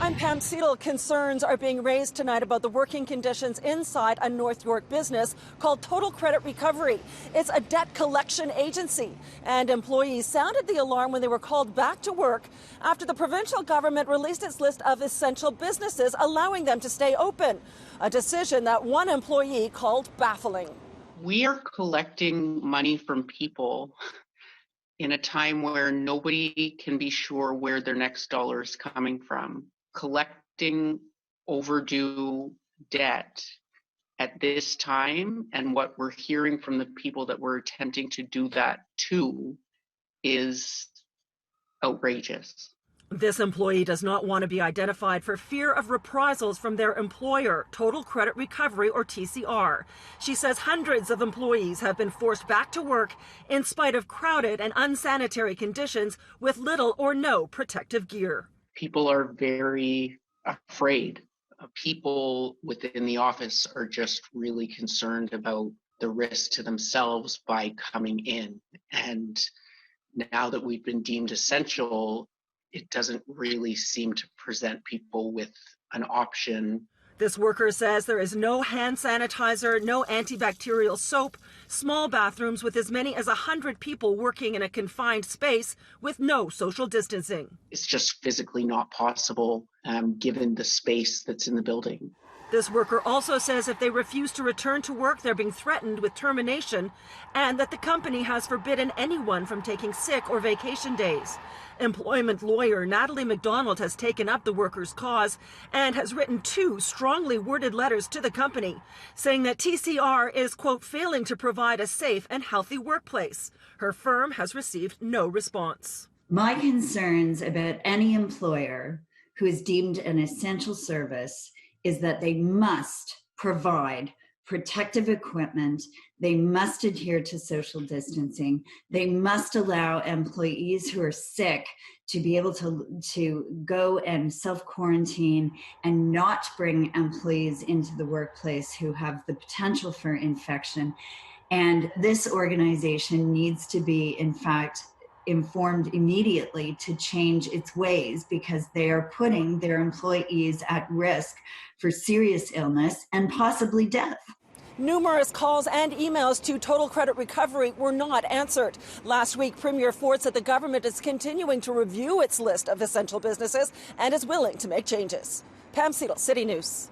I'm Pam Seatle. Concerns are being raised tonight about the working conditions inside a North York business called Total Credit Recovery. It's a debt collection agency, and employees sounded the alarm when they were called back to work after the provincial government released its list of essential businesses, allowing them to stay open, a decision that one employee called baffling. We are collecting money from people in a time where nobody can be sure where their next dollar is coming from. Collecting overdue debt at this time, and what we're hearing from the people that we're attempting to do that to, is outrageous. This employee does not want to be identified for fear of reprisals from their employer, Total Credit Recovery, or TCR. She says hundreds of employees have been forced back to work in spite of crowded and unsanitary conditions with little or no protective gear. People are very afraid. People within the office are just really concerned about the risk to themselves by coming in. And now that we've been deemed essential, it doesn't really seem to present people with an option. This worker says there is no hand sanitizer, no antibacterial soap, small bathrooms with as many as 100 people working in a confined space with no social distancing. It's just physically not possible given the space that's in the building. This worker also says if they refuse to return to work, they're being threatened with termination, and that the company has forbidden anyone from taking sick or vacation days. Employment lawyer Natalie McDonald has taken up the workers' cause and has written 2 strongly worded letters to the company, saying that TCR is, quote, failing to provide a safe and healthy workplace. Her firm has received no response. My concerns about any employer who is deemed an essential service is that they must provide protective equipment, they must adhere to social distancing, they must allow employees who are sick to be able to go and self-quarantine and not bring employees into the workplace who have the potential for infection. And this organization needs to be, in fact, informed immediately to change its ways, because they are putting their employees at risk for serious illness and possibly death. Numerous calls and emails to Total Credit Recovery were not answered. Last week, Premier Ford said the government is continuing to review its list of essential businesses and is willing to make changes. Pam Seatle, City News.